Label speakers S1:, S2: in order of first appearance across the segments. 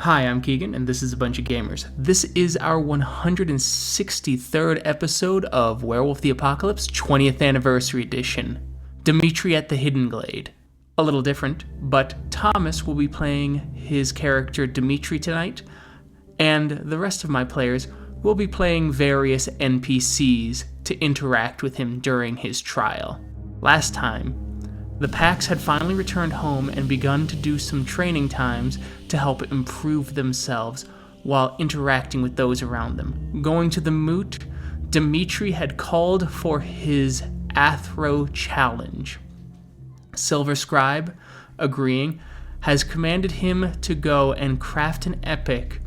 S1: Hi, I'm Keegan, and this is A Bunch of Gamers. This is our 163rd episode of Werewolf the Apocalypse 20th Anniversary Edition. Dimitri at the Hidden Glade. A little different, but Thomas will be playing his character Dimitri tonight, and the rest of my players will be playing various NPCs to interact with him during his trial. Last time, the Pax had finally returned home and begun to do some training times to help improve themselves while interacting with those around them. Going to the moot, Dimitri had called for his Athro challenge. Silver Scribe, agreeing, has commanded him to go and craft an epic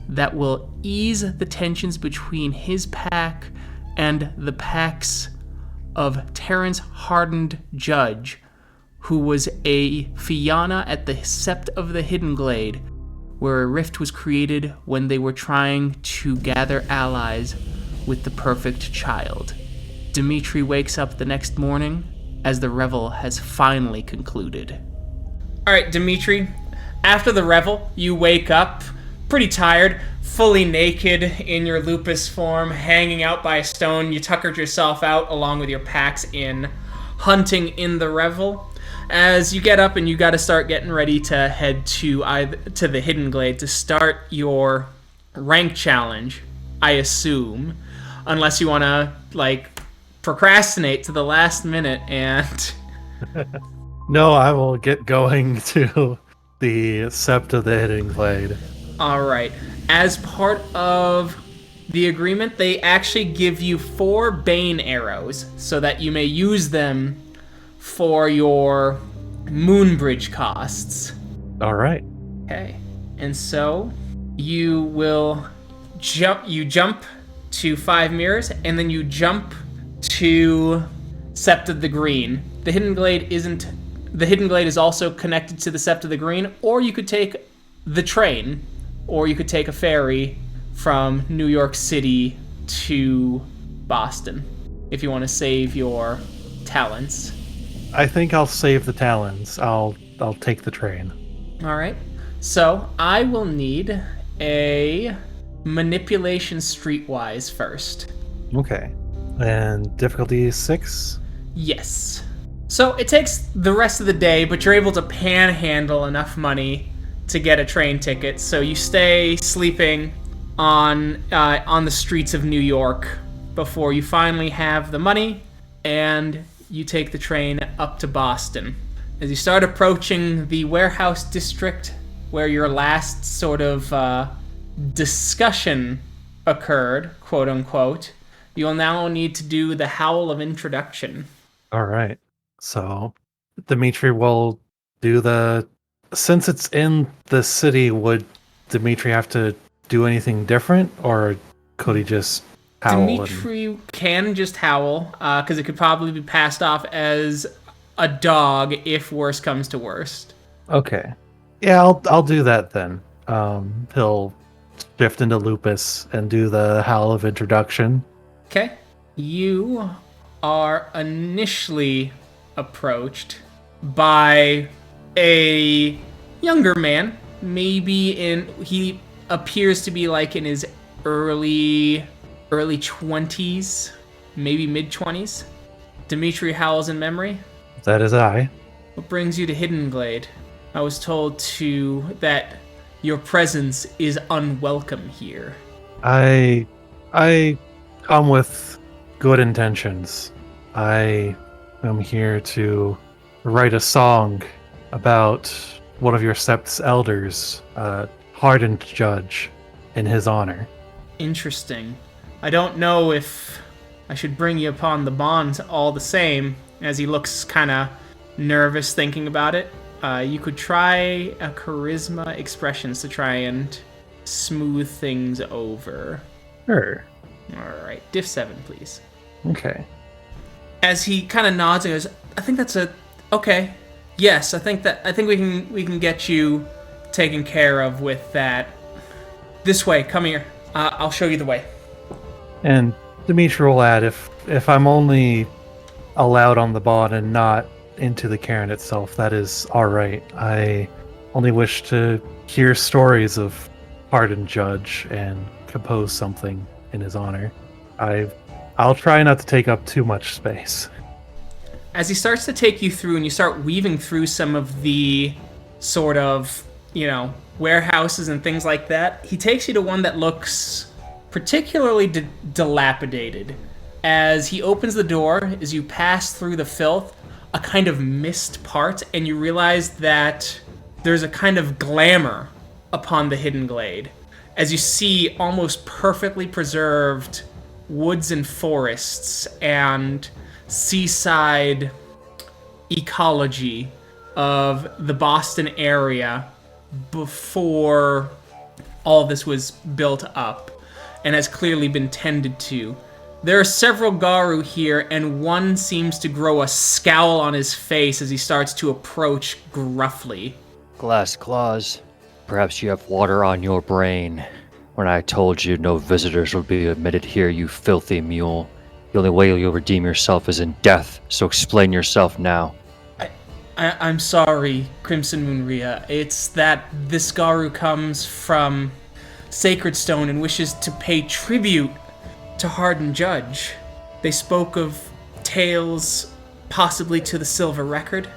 S1: that will ease the tensions between his pack and the packs of Terrance Hardened-Judge, who was a Fianna at the Sept of the Hidden Glade, where a rift was created when they were trying to gather allies with the perfect child. Dimitri wakes up the next morning as the revel has finally concluded. Alright, Dimitri, after the revel, you wake up pretty tired, fully naked in your Lupus form, hanging out by a stone. You tuckered yourself out along with your packs in hunting in the revel. As you get up and you got to start getting ready to head to the Hidden Glade to start your rank challenge, I assume, unless you want to procrastinate to the last minute and.
S2: No, I will get going to the Sept of the Hidden Glade.
S1: All right. As part of the agreement, they actually give you 4 Bane arrows so that you may use them for your Moonbridge costs.
S2: All right.
S1: Okay. And so you will jump to 5 mirrors, and then you jump to Sept of the Green. The Hidden Glade is also connected to the Sept of the Green, or you could take the train, or you could take a ferry from New York City to Boston if you want to save your talents.
S2: I think I'll save the talons. I'll take the train.
S1: All right. So I will need a manipulation streetwise first.
S2: Okay. And difficulty 6?
S1: Yes. So it takes the rest of the day, but you're able to panhandle enough money to get a train ticket. So you stay sleeping on the streets of New York before you finally have the money, and you take the train up to Boston. As you start approaching the warehouse district where your last sort of discussion occurred, quote unquote, you'll now need to do the Howl of Introduction.
S2: All right. So Dimitri will do since it's in the city, would Dimitri have to do anything different, or could he just howl?
S1: Dimitri can just howl, because it could probably be passed off as a dog if worse comes to worst.
S2: Okay. Yeah, I'll do that then. He'll shift into Lupus and do the Howl of Introduction.
S1: Okay. You are initially approached by a younger man. He appears to be in his early 20s, maybe mid-20s. Dimitri Howls-In-Memory.
S2: That is I.
S1: What brings you to Hidden Glade? I was told that your presence is unwelcome here.
S2: I come with good intentions. I am here to write a song about one of your Sept's elders, Hardened-Judge, in his honor.
S1: Interesting. I don't know if I should bring you upon the bond all the same, as he looks kind of nervous thinking about it. You could try a charisma expressions to try and smooth things over.
S2: Sure.
S1: Alright, diff 7, please.
S2: Okay.
S1: As he kind of nods and goes, I think that's okay. Yes, I think we can get you taken care of with that. This way, come here. I'll show you the way.
S2: And Dimitri will add, if I'm only allowed on the bond and not into the cairn itself, that is all right. I only wish to hear stories of Hardened-Judge and compose something in his honor. I'll try not to take up too much space.
S1: As he starts to take you through and you start weaving through some of the sort of, warehouses and things like that, he takes you to one that looks particularly dilapidated. As he opens the door, as you pass through the filth, a kind of mist parts, and you realize that there's a kind of glamour upon the Hidden Glade. As you see almost perfectly preserved woods and forests and seaside ecology of the Boston area before all this was built up and has clearly been tended to. There are several Garu here, and one seems to grow a scowl on his face as he starts to approach gruffly.
S3: Glass claws, perhaps you have water on your brain. When I told you no visitors would be admitted here, you filthy mule. The only way you'll redeem yourself is in death, so explain yourself now.
S1: I'm sorry, Crimson Moonria. It's that this Garu comes from Sacred Stone and wishes to pay tribute to Hardened-Judge. They spoke of tales possibly to the Silver Record.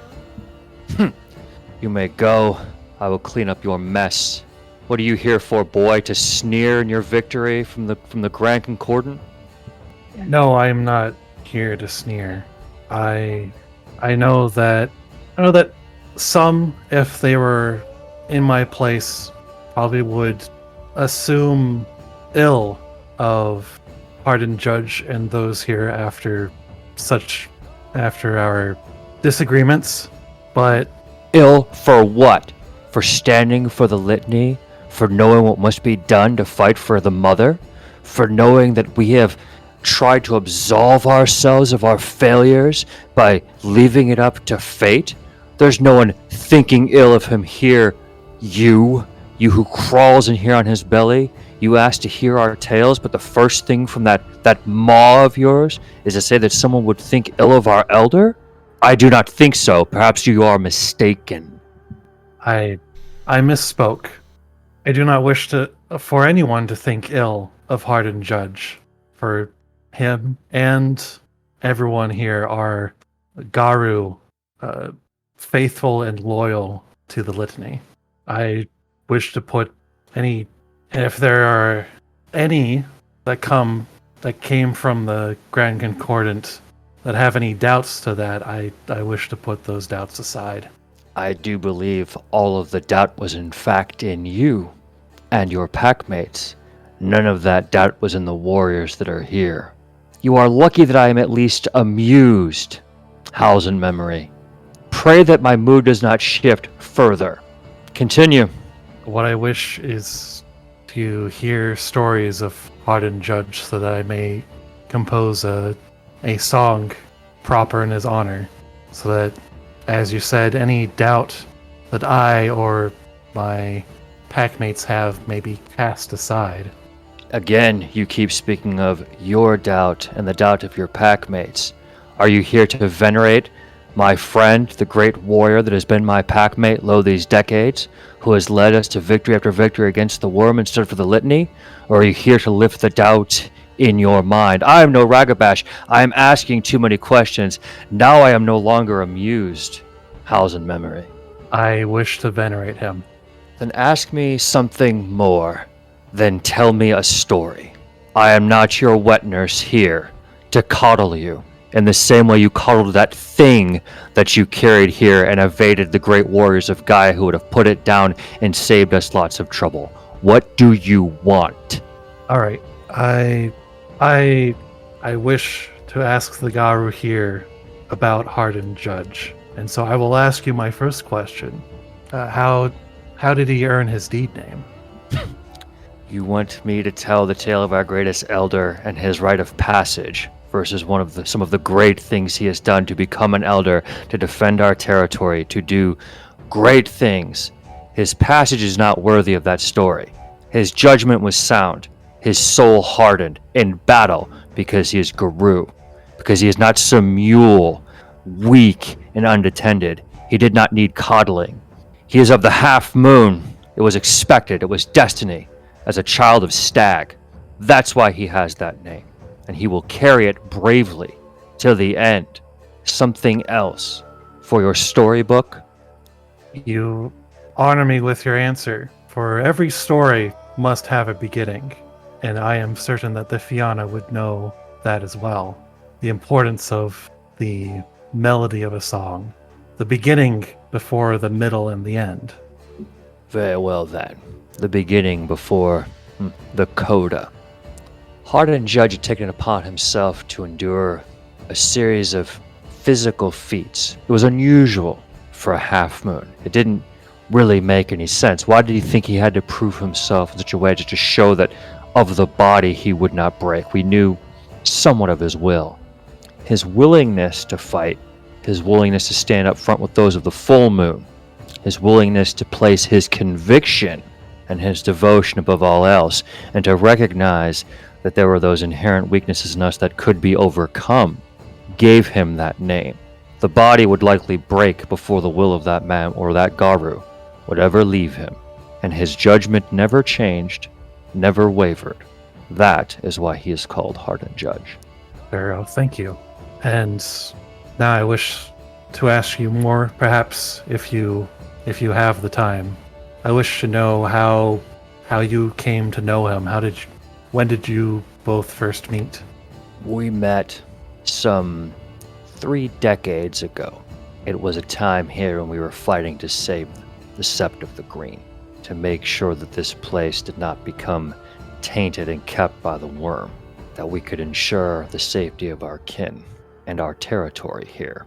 S3: You may go. I will clean up your mess. What are you here for, boy? To sneer in your victory from the Grand Concordant?
S2: No, I'm not here to sneer. I know that some, if they were in my place, probably would assume ill of Hardened-Judge and those here after our disagreements, but
S3: Ill for what? For standing for the litany? For knowing what must be done to fight for the mother? For knowing that we have tried to absolve ourselves of our failures by leaving it up to fate? There's no one thinking ill of him here. You who crawls in here on his belly, you ask to hear our tales, but the first thing from that maw of yours is to say that someone would think ill of our elder? I do not think so. Perhaps you are mistaken.
S2: I misspoke. I do not wish for anyone to think ill of Hardened-Judge. For him and everyone here are Garu, faithful and loyal to the litany. I wish to put if there are any that came from the Grand Concordant that have any doubts to that, I wish to put those doubts aside.
S3: I do believe all of the doubt was in fact in you and your packmates. None of that doubt was in the warriors that are here. You are lucky that I am at least amused, Howls-In-Memory. Pray that my mood does not shift further. Continue.
S2: What I wish is to hear stories of Hardened-Judge so that I may compose a song proper in his honor, so that, as you said, any doubt that I or my packmates have may be cast aside.
S3: Again, you keep speaking of your doubt and the doubt of your packmates. Are you here to venerate my friend, the great warrior that has been my packmate lo these decades, who has led us to victory after victory against the worm and stood for the litany? Or are you here to lift the doubt in your mind? I am no Ragabash. I am asking too many questions. Now I am no longer amused. Howls-In-Memory.
S2: I wish to venerate him.
S3: Then ask me something more. Then tell me a story. I am not your wet nurse here to coddle you in the same way you coddled that thing that you carried here and evaded the great warriors of Gaia who would have put it down and saved us lots of trouble. What do you want?
S2: All right. I wish to ask the Garu here about Hardened-Judge. And so I will ask you my first question. How did he earn his deed name?
S3: You want me to tell the tale of our greatest elder and his rite of passage versus some of the great things he has done to become an elder, to defend our territory, to do great things. His passage is not worthy of that story. His judgment was sound, his soul hardened in battle because he is Guru, because he is not some mule, weak and unattended. He did not need coddling. He is of the half moon. It was expected. It was destiny. As a child of Stag. That's why he has that name. And he will carry it bravely till the end. Something else for your storybook?
S2: You honor me with your answer, for every story must have a beginning, and I am certain that the Fianna would know that as well. The importance of the melody of a song, the beginning before the middle and the end.
S3: Very well then. The beginning before the coda. Hardened-Judge had taken it upon himself to endure a series of physical feats. It was unusual for a half moon. It didn't really make any sense. Why did he think he had to prove himself in such a way just to show that of the body he would not break? We knew somewhat of his will. His willingness to fight, his willingness to stand up front with those of the full moon, his willingness to place his conviction and his devotion above all else, and to recognize that there were those inherent weaknesses in us that could be overcome, gave him that name. The body would likely break before the will of that man or that Garu would ever leave him, and his judgment never changed, never wavered. That is why he is called Hardened-Judge.
S2: Pharaoh, thank you. And now I wish to ask you more, perhaps, if you have the time. I wish to know how you came to know him. When did you both first meet?
S3: We met some 3 decades ago. It was a time here when we were fighting to save the Sept of the Green, to make sure that this place did not become tainted and kept by the worm, that we could ensure the safety of our kin and our territory here.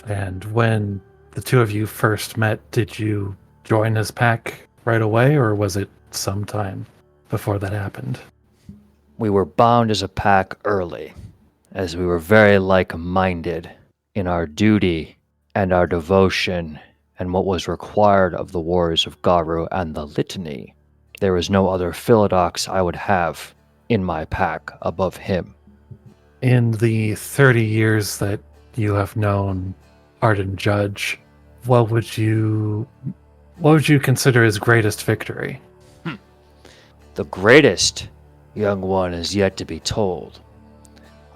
S2: And when the two of you first met, did you join his pack right away, or was it some time before that happened?
S3: We were bound as a pack early, as we were very like-minded in our duty and our devotion and what was required of the warriors of Garu and the Litany. There is no other Philodox I would have in my pack above him.
S2: In the 30 years that you have known Hardened-Judge, what would you consider his greatest victory?
S3: The greatest, young one, is yet to be told.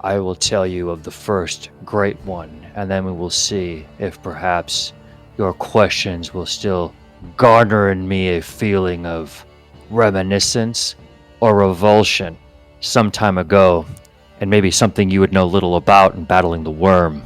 S3: I will tell you of the first great one, and then we will see if perhaps your questions will still garner in me a feeling of reminiscence or revulsion. Some time ago, and maybe something you would know little about in battling the worm,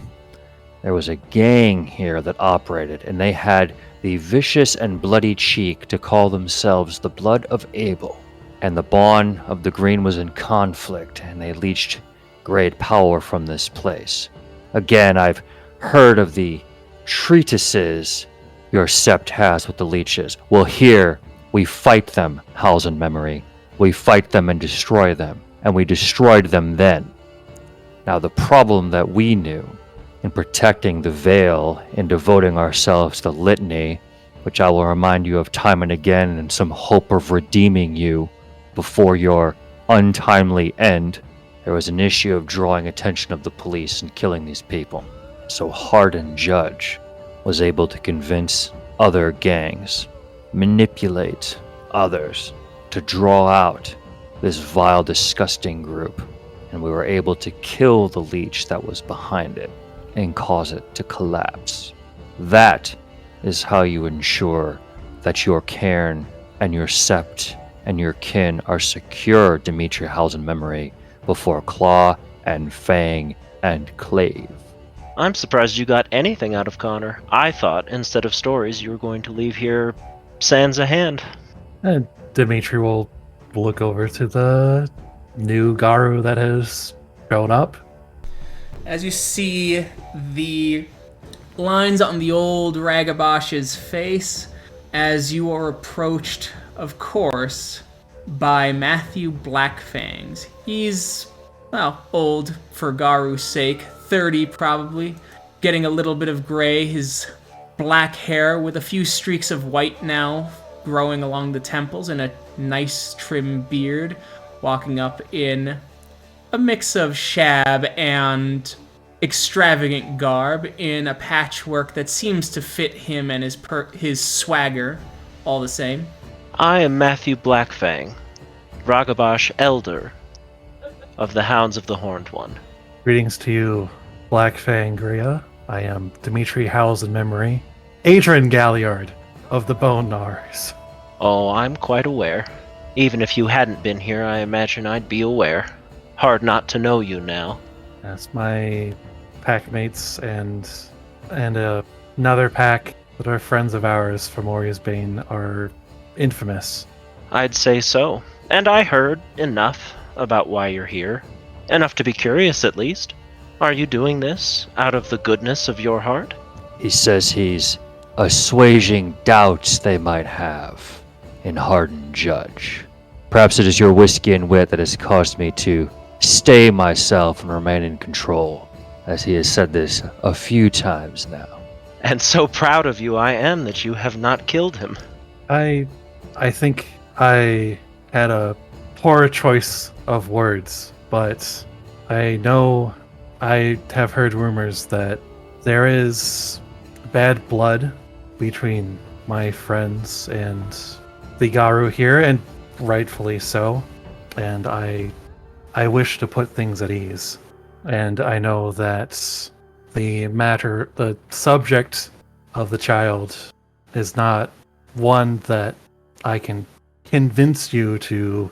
S3: there was a gang here that operated, and they had the vicious and bloody cheek to call themselves the Blood of Abel. And the bond of the Green was in conflict, and they leached great power from this place. Again, I've heard of the treatises your sept has with the leeches. Well, here, we fight them, Howls-In-Memory. We fight them and destroy them, and we destroyed them then. Now, the problem that we knew in protecting the veil, in devoting ourselves to the litany, which I will remind you of time and again in some hope of redeeming you before your untimely end, there was an issue of drawing attention of the police and killing these people. So Hardened-Judge was able to convince other gangs, manipulate others to draw out this vile, disgusting group, and we were able to kill the leech that was behind it and cause it to collapse. That is how you ensure that your cairn and your sept and your kin are secure, Dimitri Howls-In-Memory, before Claw and Fang and Clave.
S4: I'm surprised you got anything out of Connor. I thought, instead of stories, you were going to leave here sans a hand.
S2: And Dimitri will look over to the new Garu that has shown up.
S1: As you see the lines on the old Ragabosh's face, as you are approached, of course, by Matthew Blackfangs. He's, well, old for Garu's sake, 30 probably, getting a little bit of gray, his black hair with a few streaks of white now growing along the temples, and a nice trim beard, walking up in a mix of shab and extravagant garb in a patchwork that seems to fit him and his swagger all the same.
S4: I am Matthew Blackfang, Ragabash Elder of the Hounds of the Horned One.
S2: Greetings to you, Black Fangria. I am Dimitri Howls-In-Memory, Adrian Galliard of the Bone Gnars.
S4: Oh, I'm quite aware. Even if you hadn't been here, I imagine I'd be aware. Hard not to know you now.
S2: That's my packmates and another pack that are friends of ours from Oria's Bane are infamous.
S4: I'd say so. And I heard enough about why you're here. Enough to be curious, at least. Are you doing this out of the goodness of your heart?
S3: He says he's assuaging doubts they might have in Hardened-Judge. Perhaps it is your whiskey and wit that has caused me to stay myself and remain in control, as he has said this a few times now.
S4: And so proud of you I am that you have not killed him.
S2: I think I had a poor choice of words, but I know I have heard rumors that there is bad blood between my friends and the Garu here, and rightfully so. And I wish to put things at ease. And I know that the subject of the child is not one that I can convince you to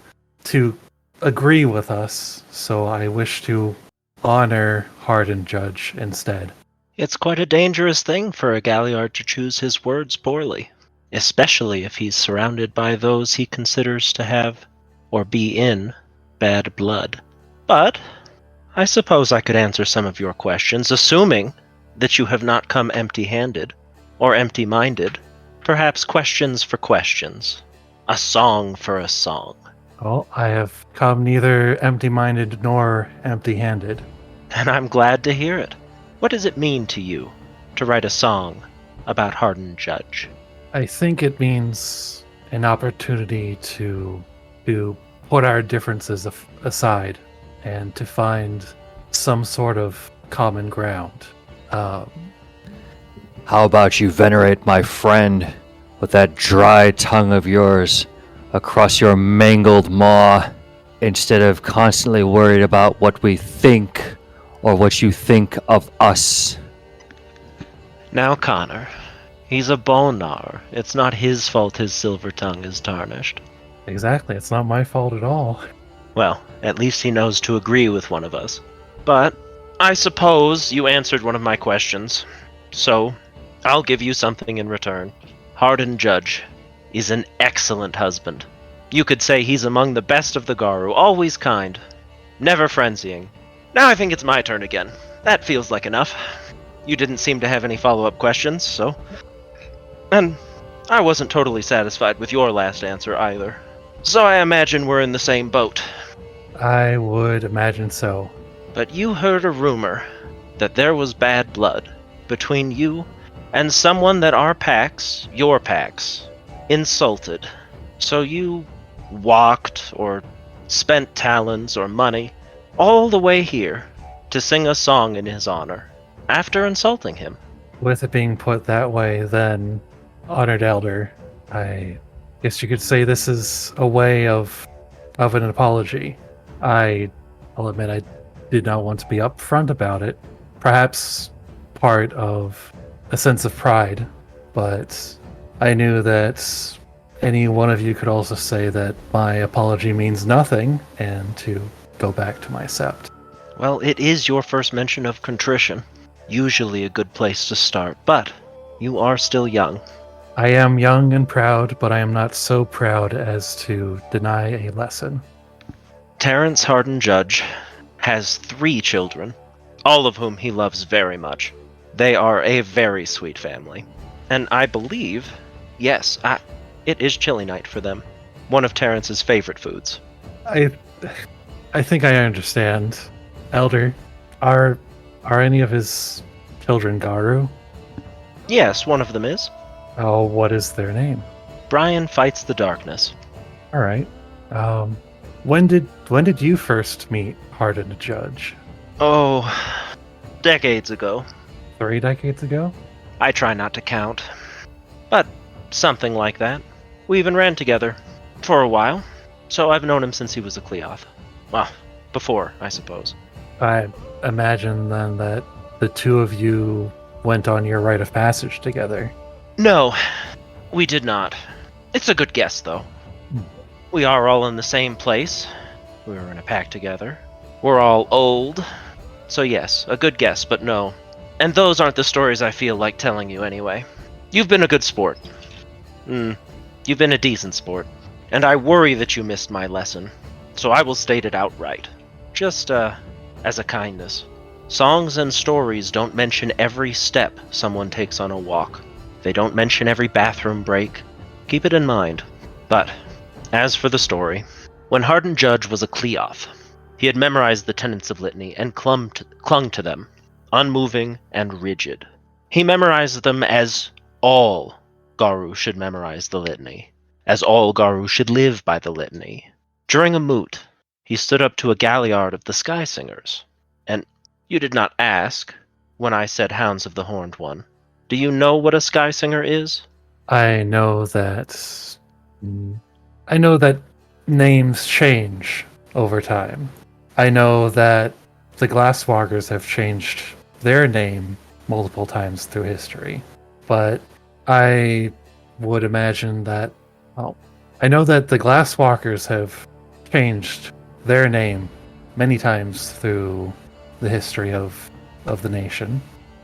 S2: agree with us. So I wish to honor Hardened-Judge instead.
S4: It's quite a dangerous thing for a Galliard to choose his words poorly, especially if he's surrounded by those he considers to have, or be in, bad blood. But I suppose I could answer some of your questions, assuming that you have not come empty-handed, or empty-minded. Perhaps questions for questions. A song for a song.
S2: Well, I have come neither empty-minded nor empty-handed.
S4: And I'm glad to hear it. What does it mean to you to write a song about Hardened-Judge?
S2: I think it means an opportunity to put our differences aside and to find some sort of common ground.
S3: How about you venerate my friend with that dry tongue of yours across your mangled maw, instead of constantly worried about what we think or what you think of us?
S4: Now, Connor, he's a bone gnar. It's not his fault his silver tongue is tarnished.
S2: Exactly, it's not my fault at all.
S4: Well, at least he knows to agree with one of us. But I suppose you answered one of my questions, so I'll give you something in return. Hardened-Judge is an excellent husband. You could say he's among the best of the Garu, always kind, never frenzying. Now I think it's my turn again. That feels like enough. You didn't seem to have any follow-up questions, so... And I wasn't totally satisfied with your last answer either. So I imagine we're in the same boat.
S2: I would imagine so.
S4: But you heard a rumor that there was bad blood between you and someone that our packs, your packs, insulted. So you walked or spent talons or money all the way here to sing a song in his honor after insulting him.
S2: With it being put that way, then, Honored Elder, I guess you could say this is a way of an apology. I'll admit I did not want to be upfront about it. Perhaps part of a sense of pride, but I knew that any one of you could also say that my apology means nothing and to go back to my sept.
S4: Well, it is your first mention of contrition. Usually a good place to start, but you are still young.
S2: I am young and proud, but I am not so proud as to deny a lesson.
S4: Terrance Hardened-Judge has 3 children, all of whom he loves very much. They are a very sweet family. And I believe, yes, it is chili night for them. One of Terrance's favorite foods.
S2: I think I understand. Elder, are any of his children Garu?
S4: Yes, one of them is.
S2: Oh, what is their name?
S4: Brian fights the darkness.
S2: All right. When did you first meet Hardened-Judge?
S4: Oh, decades ago.
S2: 3 decades ago?
S4: I try not to count. But something like that. We even ran together. For a while. So I've known him since he was a Cleoth. Well, before, I suppose.
S2: I imagine then that the two of you went on your rite of passage together.
S4: No, we did not. It's a good guess, though. We are all in the same place. We were in a pack together. We're all old. So yes, a good guess, but no. And those aren't the stories I feel like telling you anyway. You've been a good sport. You've been a decent sport. And I worry that you missed my lesson. So I will state it outright. Just, as a kindness. Songs and stories don't mention every step someone takes on a walk. They don't mention every bathroom break. Keep it in mind. But, as for the story, when Hardened-Judge was a Cleoth, he had memorized the tenets of Litany and clung to them, unmoving and rigid. He memorized them as all Garou should memorize the Litany, as all Garou should live by the Litany. During a moot, he stood up to a galliard of the Sky Singers, and you did not ask when I said Hounds of the Horned One. Do you know what a Sky Singer is?
S2: I know that names change over time. I know that the Glasswalkers have changed their name multiple times through history. But I would imagine that, I know that the Glasswalkers have changed their name many times through the history of the nation.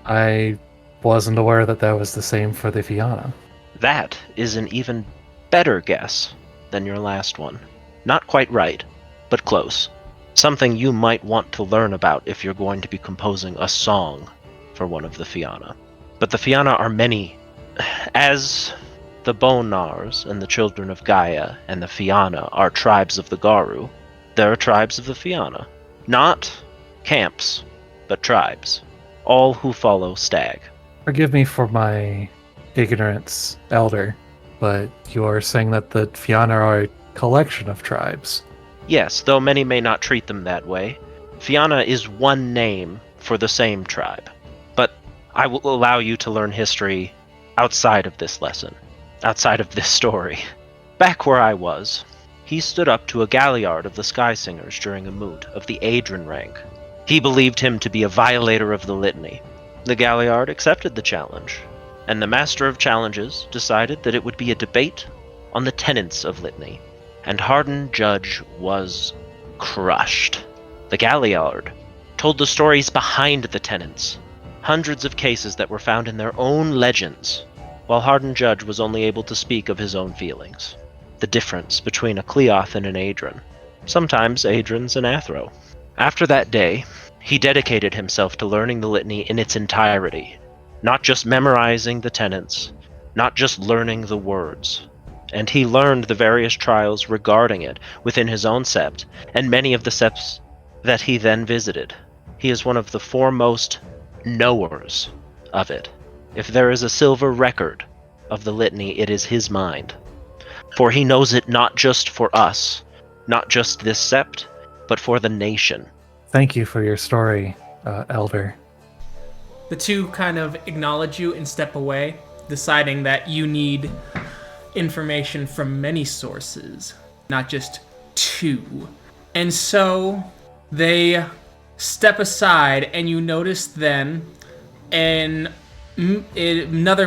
S2: I wasn't aware that that was the same for the Fianna.
S4: That is an even better guess than your last one. Not quite right, but close. Something you might want to learn about if you're going to be composing a song for one of the Fianna. But the Fianna are many. As the Bonars and the Children of Gaia and the Fianna are tribes of the Garou, there are tribes of the Fianna. Not camps, but tribes. All who follow Stag.
S2: Forgive me for my ignorance, Elder, but you are saying that the Fianna are a collection of tribes.
S4: Yes, though many may not treat them that way. Fianna is one name for the same tribe. But I will allow you to learn history outside of this lesson, outside of this story. Back where I was, he stood up to a galliard of the Sky Singers during a moot of the Adren rank. He believed him to be a violator of the Litany. The galliard accepted the challenge, and the Master of Challenges decided that it would be a debate on the tenets of Litany. And Hardened-Judge was crushed. The galliard told the stories behind the tenets, hundreds of cases that were found in their own legends, while Hardened-Judge was only able to speak of his own feelings. The difference between a Cleoth and an Adren. Sometimes Adrens and Athro. After that day, he dedicated himself to learning the Litany in its entirety, not just memorizing the tenets, not just learning the words. And he learned the various trials regarding it within his own sept, and many of the septs that he then visited. He is one of the foremost knowers of it. If there is a silver record of the Litany, it is his mind. For he knows it not just for us, not just this sept, but for the nation.
S2: Thank you for your story, Elder.
S1: The two kind of acknowledge you and step away, deciding that you need information from many sources, not just two. And so they step aside, and you notice then another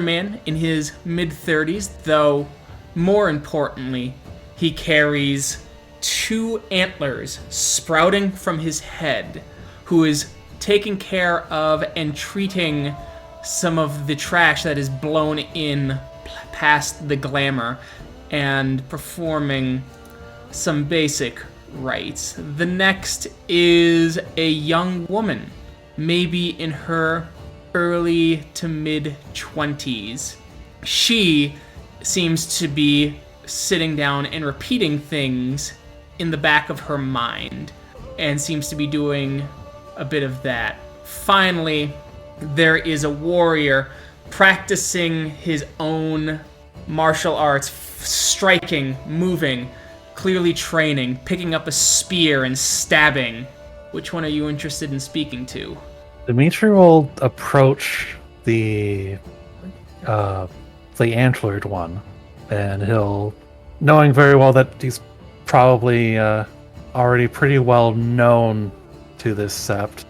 S1: man in his mid-30s, though more importantly, he carries 2 antlers sprouting from his head, who is taking care of and treating some of the trash that is blown in past the glamour and performing some basic rites. The next is a young woman, maybe in her early to mid-20s. She seems to be sitting down and repeating things in the back of her mind and seems to be doing a bit of that. Finally, there is a warrior practicing his own martial arts, striking, moving, clearly training, picking up a spear and stabbing. Which one are you interested in speaking to?
S2: Dimitri will approach the antlered one, and he'll, knowing very well that he's probably already pretty well known to this sept,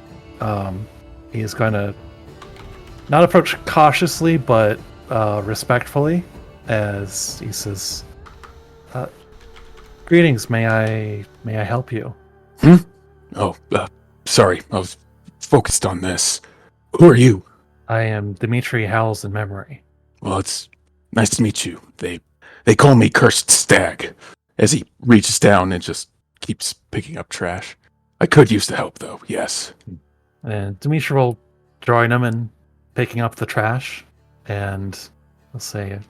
S2: he's going to not approach cautiously, but respectfully, as he says, "Greetings, may I help you?"
S5: Oh, sorry, I was focused on this. Who are you?
S2: I am Dimitri Howls-In-Memory.
S5: Well, it's nice to meet you. They call me Cursed Stag, as he reaches down and just keeps picking up trash. I could use the help, though, yes.
S2: And Dimitri will join him in picking up the trash, and I'll say,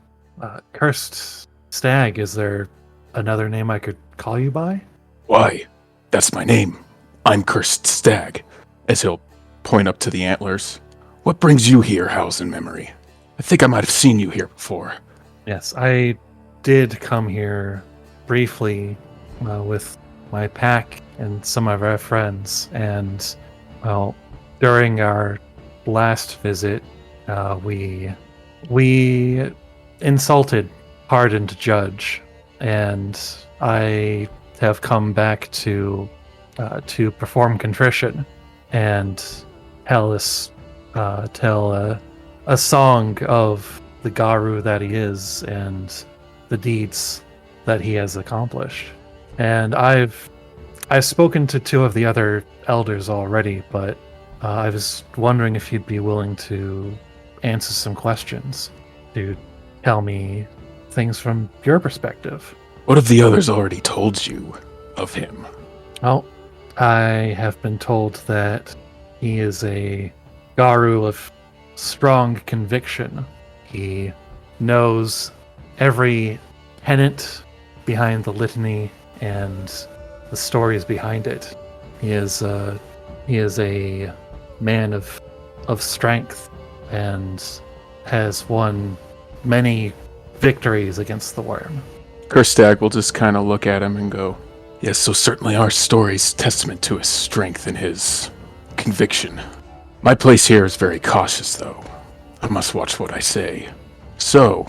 S2: "Cursed Stag, is there another name I could call you by?"
S5: Why? That's my name. I'm Cursed Stag, as he'll point up to the antlers. What brings you here, Howls-In-Memory? I think I might have seen you here before.
S2: Yes, I did come here briefly with my pack and some of our friends, and, well, during our last visit, we insulted Hardened-Judge, and I have come back to perform contrition and tell a song of the Garu that he is and the deeds that he has accomplished. And I've spoken to two of the other elders already, but I was wondering if you'd be willing to answer some questions to tell me things from your perspective.
S5: What have the others already told you of him?
S2: Well, I have been told that he is a Garu of strong conviction. He knows every tenet behind the litany and the stories behind it. He is a man of strength and has won many victories against the worm.
S5: Kerstag will just kind of look at him and go, "Yes, so certainly our story's testament to his strength and his conviction. My place here is very cautious, though. I must watch what I say. So,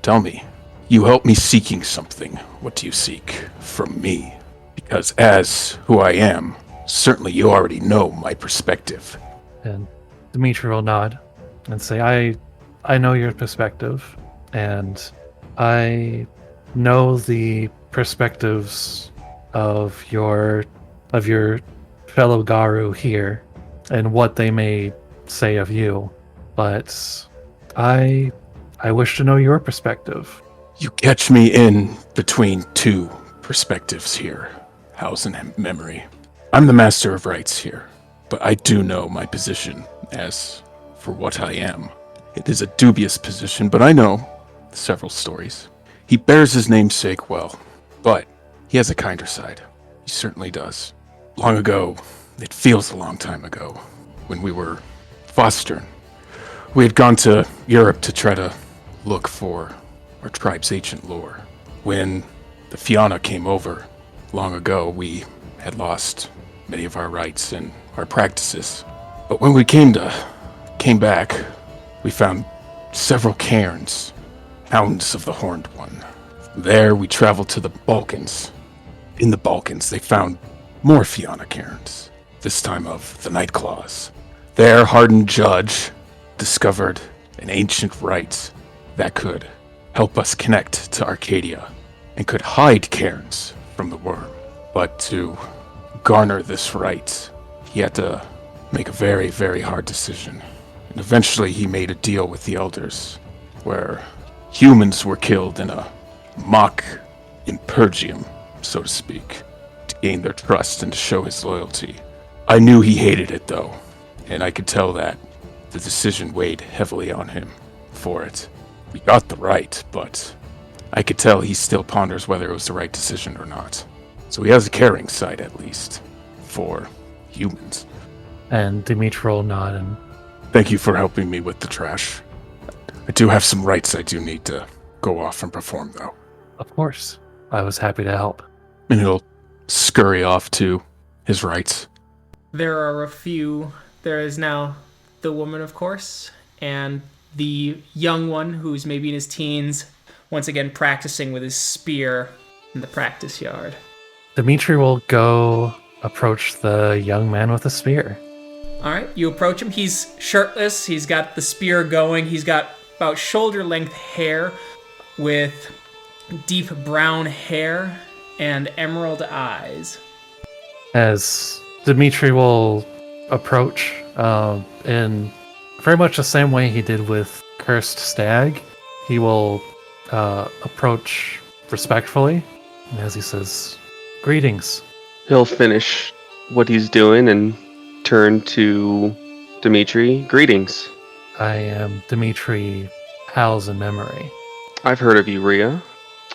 S5: tell me, you help me seeking something. What do you seek from me? Because as who I am, certainly you already know my perspective."
S2: And Dimitri will nod and say, I know your perspective, and I know the perspectives of your fellow Garu here and what they may say of you, but I wish to know your perspective.
S5: You catch me in between two perspectives here, Howls-In-Memory. I'm the master of rights here, but I do know my position as for what I am. It is a dubious position, but I know several stories. He bears his namesake well, but he has a kinder side. He certainly does. Long ago, it feels a long time ago, when we were fostering, we had gone to Europe to try to look for our tribe's ancient lore. When the Fianna came over long ago, we had lost many of our rights and our practices. But when we came back, we found several cairns, hounds of the Horned One. From there, we traveled to the Balkans. In the Balkans, they found more Fianna cairns, this time of the Nightclaws. There, Hardened-Judge discovered an ancient rite that could help us connect to Arcadia and could hide cairns from the worm. But to garner this right, he had to make a very, very hard decision. And eventually he made a deal with the elders, where humans were killed in a mock impergium, so to speak, to gain their trust and to show his loyalty. I knew he hated it, though, and I could tell that the decision weighed heavily on him for it. We got the right, but I could tell he still ponders whether it was the right decision or not. So he has a caring side, at least, for humans.
S2: And Dimitri will nod and
S5: Thank you for helping me with the trash. I do have some rights I do need to go off and perform, though.
S2: of course, I was happy to help.
S5: And he'll scurry off to his rights.
S1: There are a few there is now the woman, of course, and the young one who's maybe in his teens, once again practicing with his spear in the practice yard.
S2: Dimitri will go approach the young man with the spear.
S1: All right, you approach him. He's shirtless. He's got the spear going. He's got about shoulder-length hair with deep brown hair and emerald eyes.
S2: As Dimitri will approach in very much the same way he did with Cursed Stag, he will approach respectfully as he says, "Greetings."
S6: He'll finish what he's doing and turn to Dimitri. "Greetings.
S2: I am Dimitri Howls-In-Memory.
S6: I've heard of you, Rhea.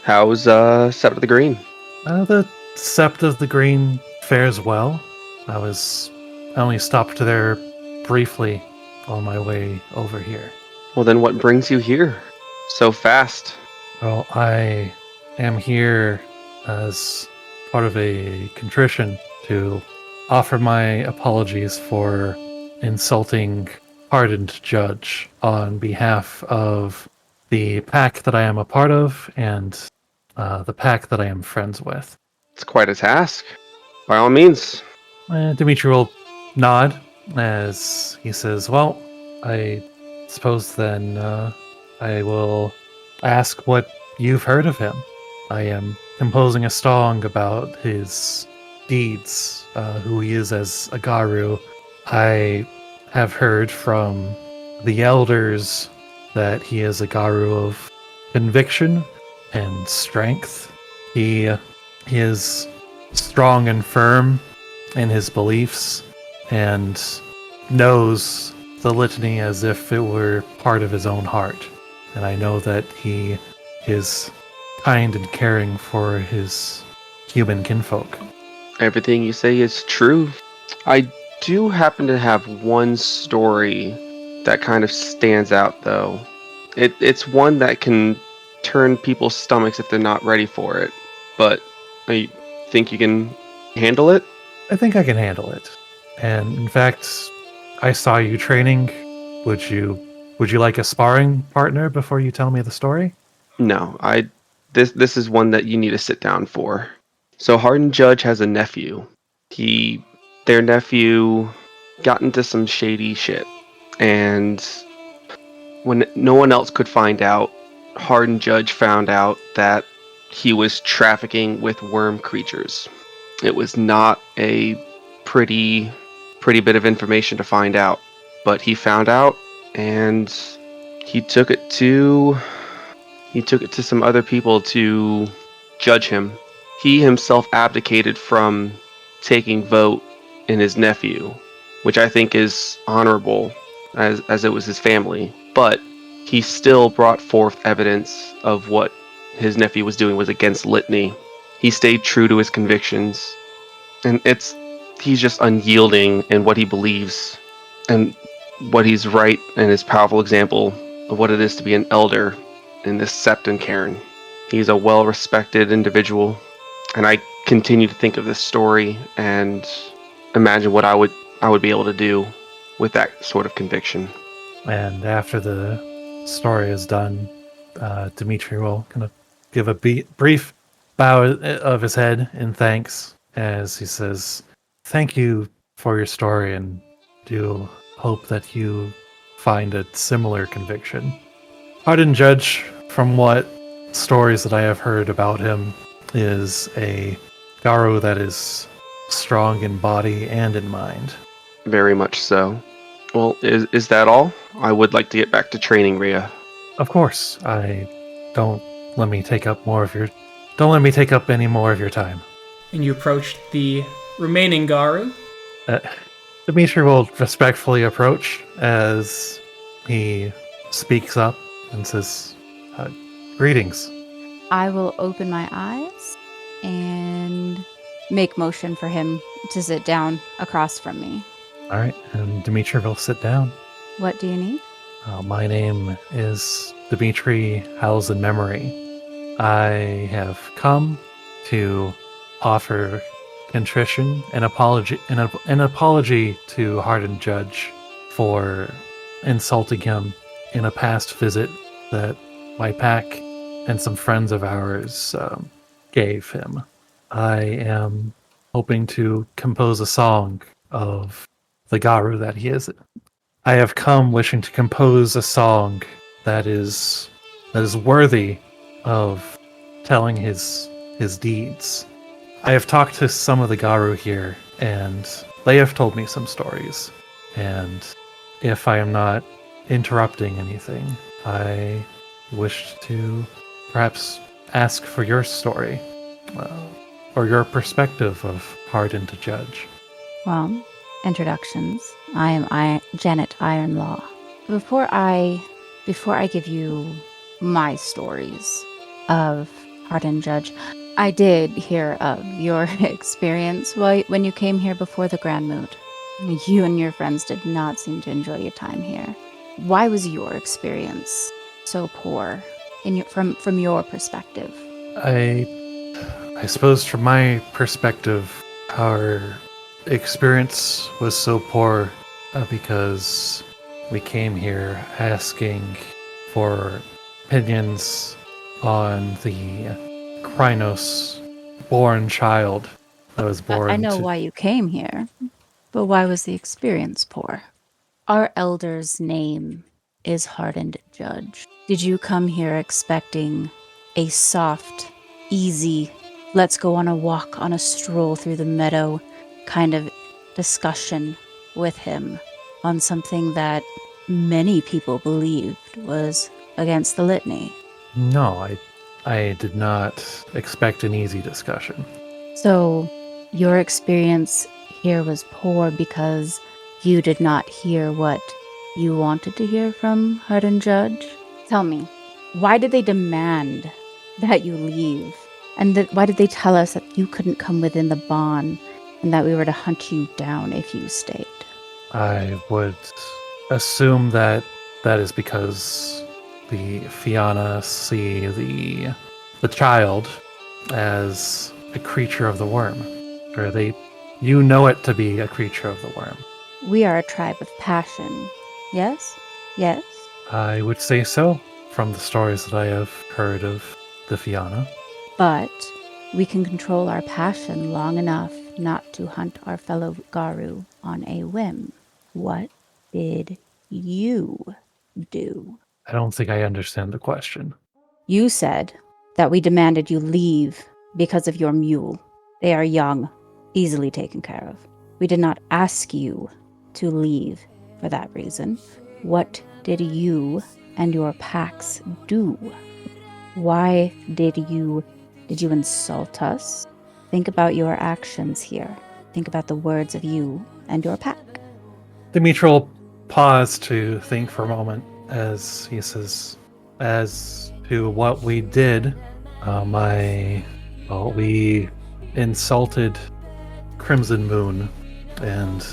S6: How's Sept of the Green?"
S2: The Sept of the Green fares well. I only stopped there briefly on my way over here.
S6: Well, then what brings you here so fast?
S2: Well, I am here as part of a contrition to offer my apologies for insulting Hardened-Judge on behalf of the pack that I am a part of and the pack that I am friends with.
S6: It's quite a task. By all means.
S2: Dimitri will nod as he says, "Well, I suppose then I will ask what you've heard of him. I am composing a song about his deeds, who he is as a Garu. I have heard from the elders that he is a Garu of conviction and strength. He is strong and firm in his beliefs and knows the litany as if it were part of his own heart. And I know that he is kind and caring for his human kinfolk."
S6: Everything you say is true. I do happen to have one story that kind of stands out, though. It's one that can turn people's stomachs if they're not ready for it. But I think you can handle it?
S2: I think I can handle it. And in fact, I saw you training. Would you like a sparring partner before you tell me the story?
S6: No, this is one that you need to sit down for. So Hardened-Judge has a nephew. Their nephew got into some shady shit. And when no one else could find out, Hardened-Judge found out that he was trafficking with worm creatures. It was not a pretty bit of information to find out, but he found out and he took it to some other people to judge him. He himself abdicated from taking vote in his nephew, which I think is honorable as it was his family, but he still brought forth evidence of what his nephew was doing was against litany. He stayed true to his convictions, and he's just unyielding in what he believes and what he's right, and his powerful example of what it is to be an elder in this Sept and Cairn. He's a well-respected individual, and I continue to think of this story and imagine what I would be able to do with that sort of conviction.
S2: And after the story is done, Dimitri will kind of give a brief bow of his head in thanks as he says, "Thank you for your story, and do hope that you find a similar conviction." Hardened-Judge, from what stories that I have heard about him, is a Garu that is strong in body and in mind.
S6: Very much so. Well, is that all? I would like to get back to training, Rhea.
S2: Of course, don't let me take up any more of your time.
S1: And you approach the remaining Garu.
S2: Dimitri will respectfully approach as he speaks up and says, "Greetings."
S7: I will open my eyes and make motion for him to sit down across from me.
S2: All right, and Dimitri will sit down.
S7: What do you need?
S2: My name is Dimitri Howls-In-Memory. I have come to offer contrition and an apology to Hardened-Judge for insulting him in a past visit that my pack and some friends of ours gave him. I am hoping to compose a song of the Garu that he is. I have come wishing to compose a song that is worthy of telling his deeds. I have talked to some of the Garu here, and they have told me some stories. And if I am not interrupting anything, I wish to perhaps ask for your story, or your perspective of Hardened-Judge.
S7: Well, introductions. I am Janet Ironlaw. Before I give you my stories of Hardened-Judge, I did hear of your experience when you came here before the Grand Moot. You and your friends did not seem to enjoy your time here. Why was your experience so poor from your perspective?
S2: I suppose from my perspective, our experience was so poor because we came here asking for opinions on the Krynos-born child that was born.
S7: I know why you came here, but why was the experience poor? Our elder's name is Hardened-Judge. Did you come here expecting a soft, easy, let's go on a walk, on a stroll through the meadow kind of discussion with him on something that many people believed was against the litany?
S2: No, I did not expect an easy discussion.
S7: So, your experience here was poor because you did not hear what you wanted to hear from Hardened-Judge? Tell me, why did they demand that you leave? And why did they tell us that you couldn't come within the bond and that we were to hunt you down if you stayed?
S2: I would assume that is because the Fianna see the child as a creature of the worm. Or you know it to be a creature of the worm.
S7: We are a tribe of passion. Yes? Yes?
S2: I would say so, from the stories that I have heard of the Fianna.
S7: But we can control our passion long enough not to hunt our fellow Garu on a whim. What did you do?
S2: I don't think I understand the question.
S7: You said that we demanded you leave because of your mule. They are young, easily taken care of. We did not ask you to leave for that reason. What did you and your packs do? Why did you insult us? Think about your actions here. Think about the words of you and your pack.
S2: Dimitri will pause to think for a moment as he says, as to what we did, we insulted Crimson Moon, and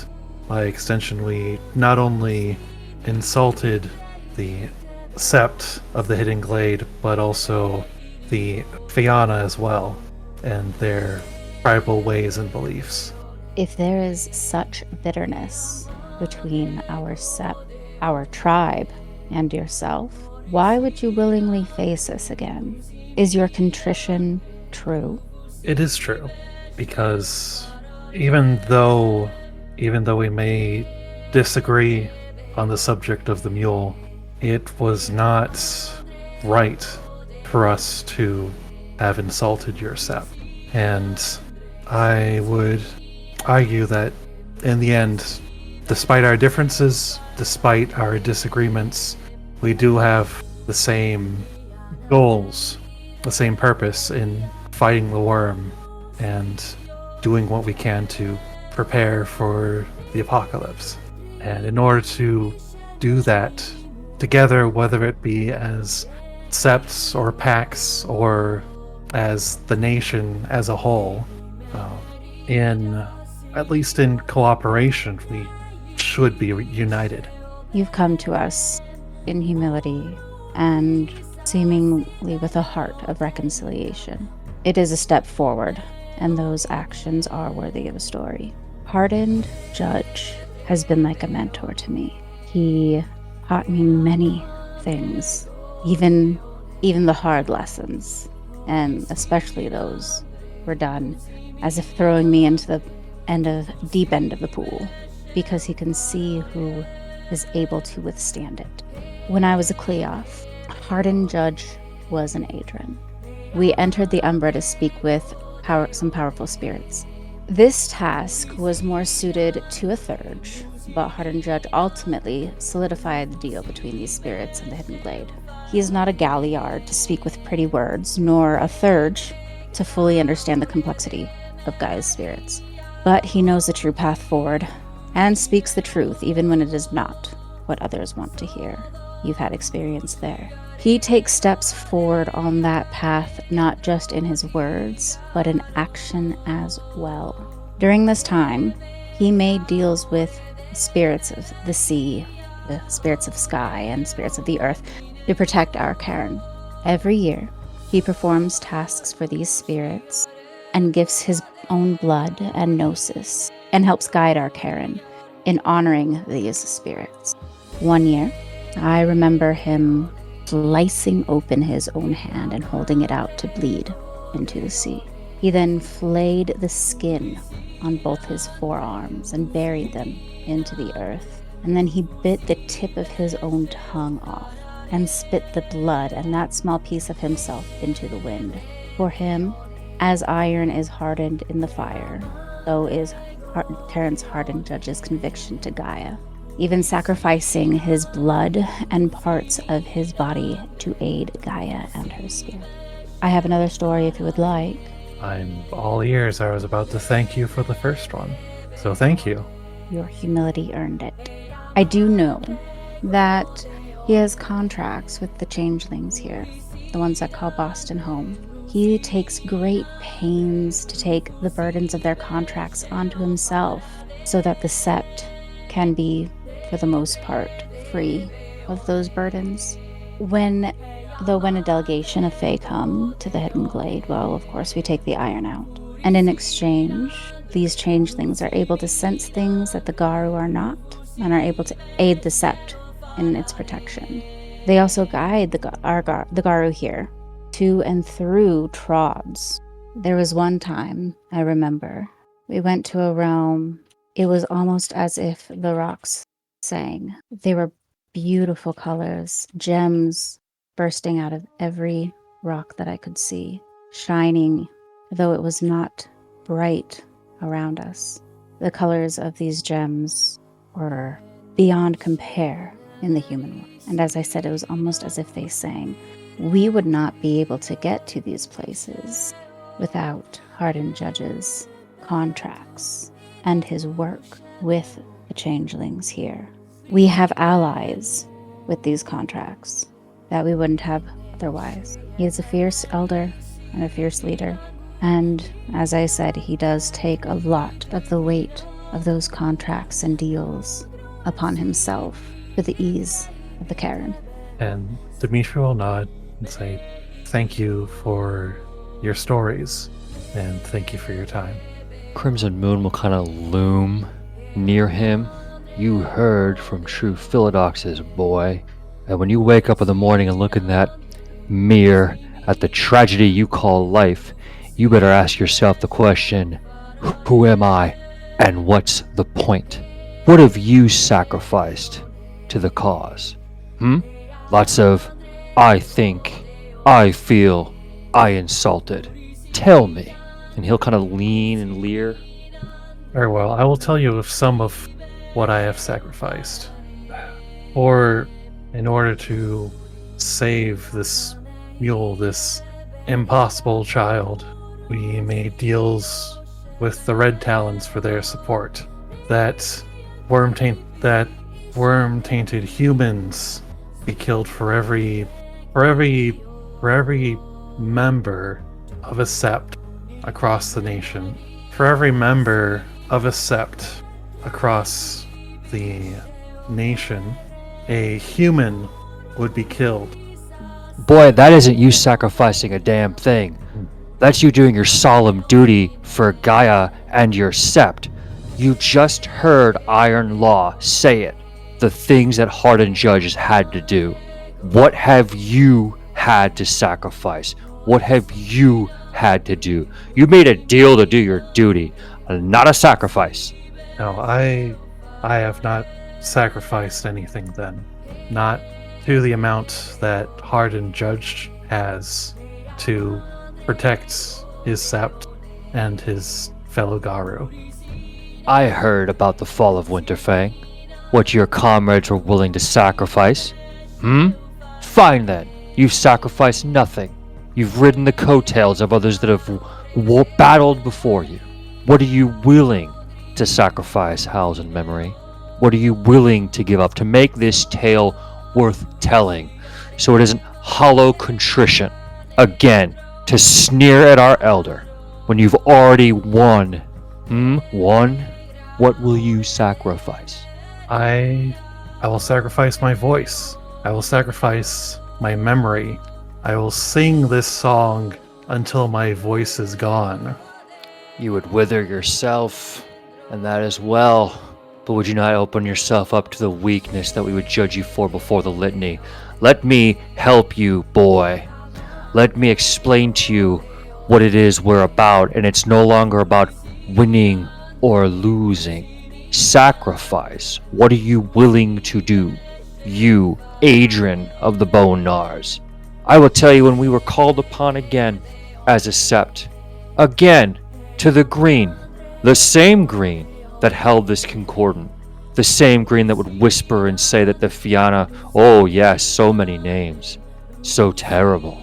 S2: by extension we not only insulted the Sept of the Hidden Glade, but also the Fianna as well, and their tribal ways and beliefs.
S7: If there is such bitterness between our Sept, our tribe, and yourself, why would you willingly face us again? Is your contrition true?
S2: It is true, because even though we may disagree on the subject of the mule, it was not right for us to have insulted your Sept. And I would argue that in the end, despite our differences, despite our disagreements, we do have the same goals, the same purpose in fighting the worm and doing what we can to prepare for the apocalypse. And in order to do that together, whether it be as septs or packs or as the nation as a whole, at least in cooperation, we should be united.
S7: You've come to us in humility and seemingly with a heart of reconciliation. It is a step forward. and those actions are worthy of a story. Hardened Judge has been like a mentor to me. He taught me many things, even the hard lessons, and especially those were done as if throwing me into the deep end of the pool, because he can see who is able to withstand it. When I was a Cleoth, Hardened Judge was an Adren. We entered the Umbra to speak with some powerful spirits. This task was more suited to a Thurge, but Hardened Judge ultimately solidified the deal between these spirits and the Hidden Glade. He is not a Galliard to speak with pretty words, nor a Thurge to fully understand the complexity of Gaia's spirits. But he knows the true path forward, and speaks the truth even when it is not what others want to hear. You've had experience there. He takes steps forward on that path, not just in his words, but in action as well. During this time, he made deals with spirits of the sea, the spirits of sky, and spirits of the earth to protect our Cairn. Every year, he performs tasks for these spirits and gives his own blood and gnosis, and helps guide our Cairn in honoring these spirits. One year, I remember him slicing open his own hand and holding it out to bleed into the sea. He then flayed the skin on both his forearms and buried them into the earth. And then he bit the tip of his own tongue off and spit the blood and that small piece of himself into the wind. For him, as iron is hardened in the fire, so is Terrance Hardened-Judge's conviction to Gaia, even sacrificing his blood and parts of his body to aid Gaia and her spirit. I have another story if you would like.
S2: I'm all ears. I was about to thank you for the first one, so thank you.
S7: Your humility earned it. I do know that he has contracts with the changelings here, the ones that call Boston home. He takes great pains to take the burdens of their contracts onto himself so that the Sept can be, for the most part, free of those burdens. When a delegation of Fae come to the Hidden Glade, well, of course, we take the iron out. And in exchange, these changelings are able to sense things that the Garu are not, and are able to aid the Sept in its protection. They also guide the Garu here to and through Trods. There was one time, I remember, we went to a realm. It was almost as if the rocks sang. They were beautiful colors, gems bursting out of every rock that I could see, shining, though it was not bright around us. The colors of these gems were beyond compare in the human world. And as I said, it was almost as if they sang. We would not be able to get to these places without Hardened Judge's contracts and his work with the changelings here. We have allies with these contracts that we wouldn't have otherwise. He is a fierce elder and a fierce leader. And as I said, he does take a lot of the weight of those contracts and deals upon himself for the ease of the Cairn.
S2: And Dimitri will nod and say, thank you for your stories, and thank you for your time.
S3: Crimson Moon will kind of loom near him. You heard from true Philodox's boy. And when you wake up in the morning and look in that mirror at the tragedy you call life, you better ask yourself the question, who am I and what's the point? What have you sacrificed to the cause? Lots of, I think, I feel, I insulted. Tell me. And he'll kind of lean and leer.
S2: Very well, I will tell you of some of what I have sacrificed. Or in order to save this mule, this impossible child, we made deals with the Red Talons for their support. That worm-tainted humans be killed for every member of a sept across the nation. For every member of a sept across the nation, a human would be killed.
S3: Boy, that isn't you sacrificing a damn thing. That's you doing your solemn duty for Gaia and your sept. You just heard Iron Law say it. The things that Hardened-Judge has had to do. What have you had to sacrifice? What have you had to do? You made a deal to do your duty, not a sacrifice.
S2: No, I have not sacrificed anything then. Not to the amount that Hardened-Judge has to protect his sept and his fellow Garu.
S3: I heard about the fall of Winterfang. What your comrades were willing to sacrifice. Fine then. You've sacrificed nothing. You've ridden the coattails of others that have battled before you. What are you willing to sacrifice, Howls-In-Memory? What are you willing to give up to make this tale worth telling, so it isn't hollow contrition, again, to sneer at our elder, when you've already won? Won? What will you sacrifice?
S2: I will sacrifice my voice. I will sacrifice my memory. I will sing this song until my voice is gone.
S3: You would wither yourself, and that as well. But would you not open yourself up to the weakness that we would judge you for before the litany? Let me help you, boy. Let me explain to you what it is we're about, and it's no longer about winning or losing. Sacrifice. What are you willing to do? You, Adrian of the Bone Nars. I will tell you when we were called upon again as a sept. Again, to the green. The same green that held this concordant. The same green that would whisper and say that the Fianna, oh yes, so many names. So terrible.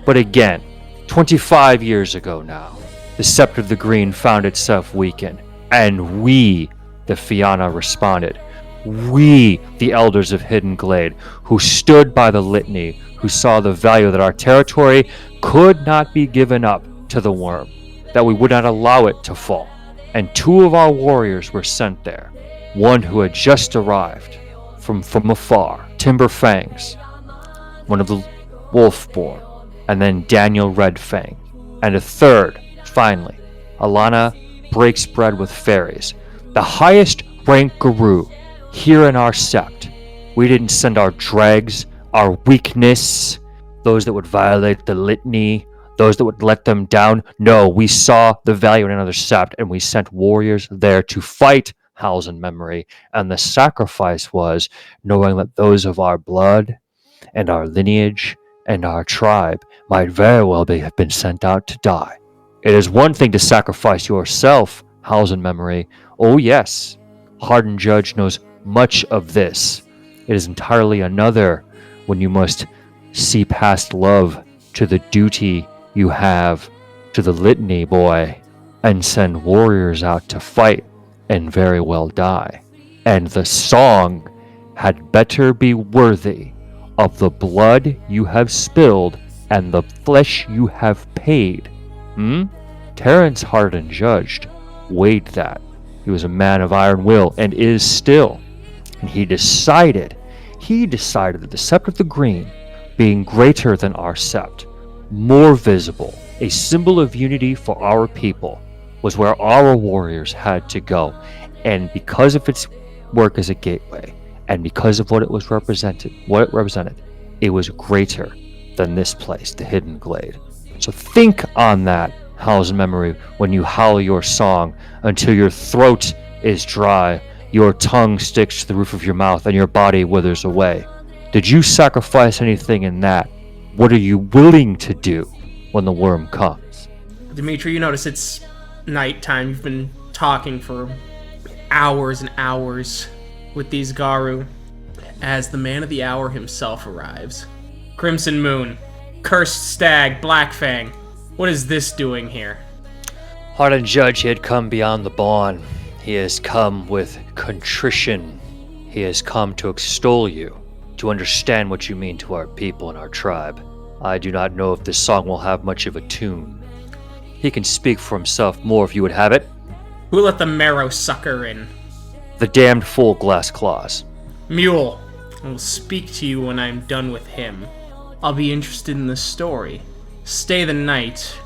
S3: But again, 25 years ago now, the scepter of the green found itself weakened. And we, the Fianna, responded. We, the elders of Hidden Glade, who stood by the litany, who saw the value that our territory could not be given up to the worm, that we would not allow it to fall. And 2 of our warriors were sent there. One who had just arrived from afar, Timber Fangs, one of the Wolfborn, and then Daniel Redfang, and a third, finally, Alana Breaks Bread with Fairies, the highest rank Guru here in our sept. We didn't send our dregs, our weakness, those that would violate the litany, those that would let them down. No, we saw the value in another sept, and we sent warriors there to fight Howls-In-Memory, and the sacrifice was knowing that those of our blood and our lineage and our tribe might very well have been sent out to die. It is one thing to sacrifice yourself, Howls-In-Memory. Oh yes, Hardened-Judge knows much of this. It is entirely another when you must see past love to the duty you have to the litany, boy, and send warriors out to fight and very well die. And the song had better be worthy of the blood you have spilled and the flesh you have paid. Terrance Hardened-Judge weighed that. He was a man of iron will and is still. And he decided that the Sept of the Green, being greater than our Sept, more visible, a symbol of unity for our people, was where our warriors had to go. And because of its work as a gateway, and because of what it represented, it was greater than this place, the Hidden Glade. So think on that, Howls-In-Memory, when you howl your song until your throat is dry, your tongue sticks to the roof of your mouth, and your body withers away. Did you sacrifice anything in that? What are you willing to do when the worm comes?
S1: Dimitri, you notice it's nighttime. You've been talking for hours and hours with these Garu as the man of the hour himself arrives. Crimson Moon, Cursed Stag, Blackfang. What is this doing here?
S3: Hardened-Judge, he had come beyond the bond. He has come with contrition. He has come to extol you, to understand what you mean to our people and our tribe. I do not know if this song will have much of a tune. He can speak for himself more if you would have it.
S1: Who let the marrow sucker in?
S3: The damned fool Glass Claws.
S1: Mule. I will speak to you when I'm done with him. I'll be interested in the story. stay the night.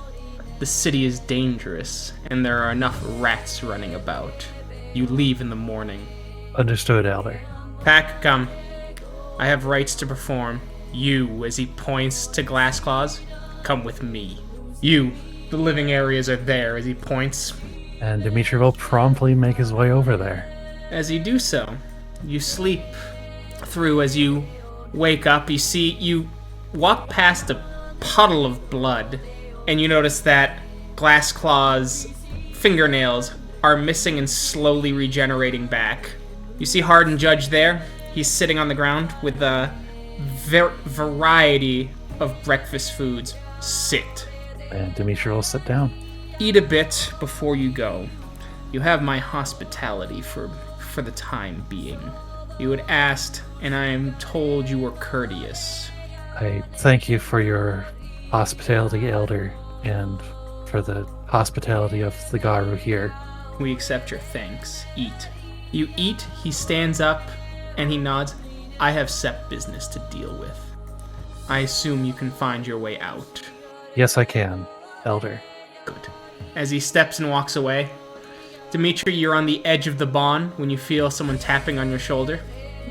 S1: The city is dangerous, and there are enough rats running about. You leave in the morning.
S2: Understood, Elder.
S1: Pack, come. I have rites to perform. You, as he points to Glass Claws, come with me. You, the living areas are there, as he points.
S2: And Dimitri will promptly make his way over there.
S1: As you do so, you sleep through. As you wake up, you walk past a puddle of blood, and you notice that Glass Claw's fingernails are missing and slowly regenerating back. You see Hardened-Judge there. He's sitting on the ground with a variety of breakfast foods. Sit.
S2: And Dimitri will sit down.
S1: Eat a bit before you go. You have my hospitality for the time being. You had asked, and I am told you were courteous.
S2: I thank you for your hospitality, Elder, and for the hospitality of the Garu here.
S1: We accept your thanks. Eat. You eat, he stands up, and he nods. I have set business to deal with. I assume you can find your way out.
S2: Yes, I can, Elder.
S1: Good. As he steps and walks away, Dimitri, you're on the edge of the bond when you feel someone tapping on your shoulder.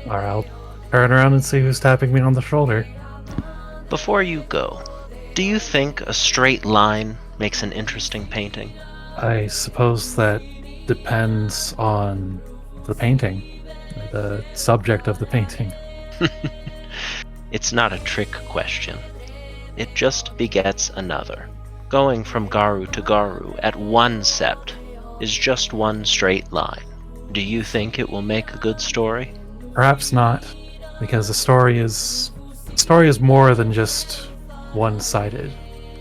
S2: Alright, I'll turn around and see who's tapping me on the shoulder.
S4: Before you go, do you think a straight line makes an interesting painting?
S2: I suppose that depends on the painting, the subject of the painting.
S4: It's not a trick question. It just begets another. Going from Garu to Garu at one sept is just one straight line. Do you think it will make a good story?
S2: Perhaps not, because the story is more than just one-sided.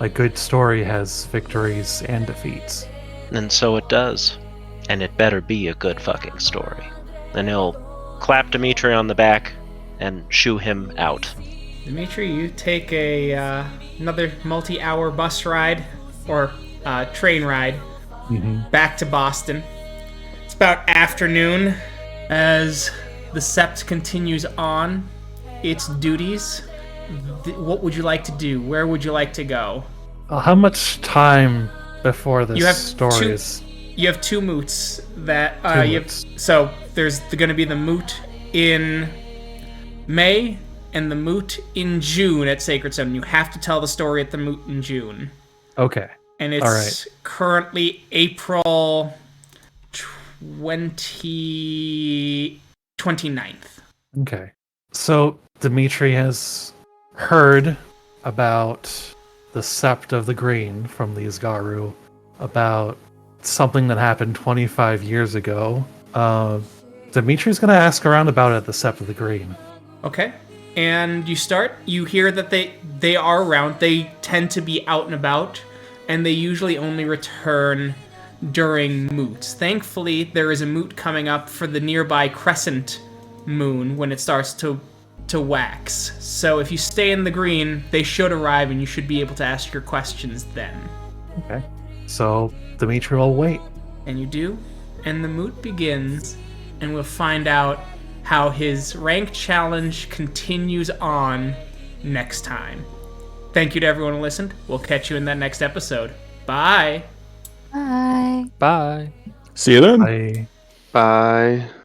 S2: A good story has victories and defeats.
S4: And so it does. And it better be a good fucking story. And he'll clap Dimitri on the back and shoo him out.
S1: Dimitri, you take another multi-hour bus ride, or train ride, back to Boston. It's about afternoon. As the sept continues on its duties, what would you like to do? Where would you like to go?
S2: How much time before this
S1: You have
S2: story is...
S1: You have two moots that
S2: Two
S1: you
S2: moots.
S1: have. So there's going to be the moot in May and the moot in June at Sacred Stone. You have to tell the story at the moot in June.
S2: Okay.
S1: And it's
S2: All right.
S1: currently April 29th.
S2: Okay. So Dimitri has heard about the Sept of the Green from these Garu, about something that happened 25 years ago. Dimitri's going to ask around about it at the Sept of the Green.
S1: Okay. And you hear that they are around. They tend to be out and about, and they usually only return during moots. Thankfully, there is a moot coming up for the nearby crescent moon when it starts to wax. So if you stay in the green, they should arrive and you should be able to ask your questions then.
S2: Okay. So Dimitri will wait.
S1: And you do, and the moot begins, and we'll find out how his rank challenge continues on next time. Thank you to everyone who listened. We'll catch you in that next episode. Bye!
S7: Bye.
S3: Bye.
S5: See you then.
S2: Bye.
S6: Bye.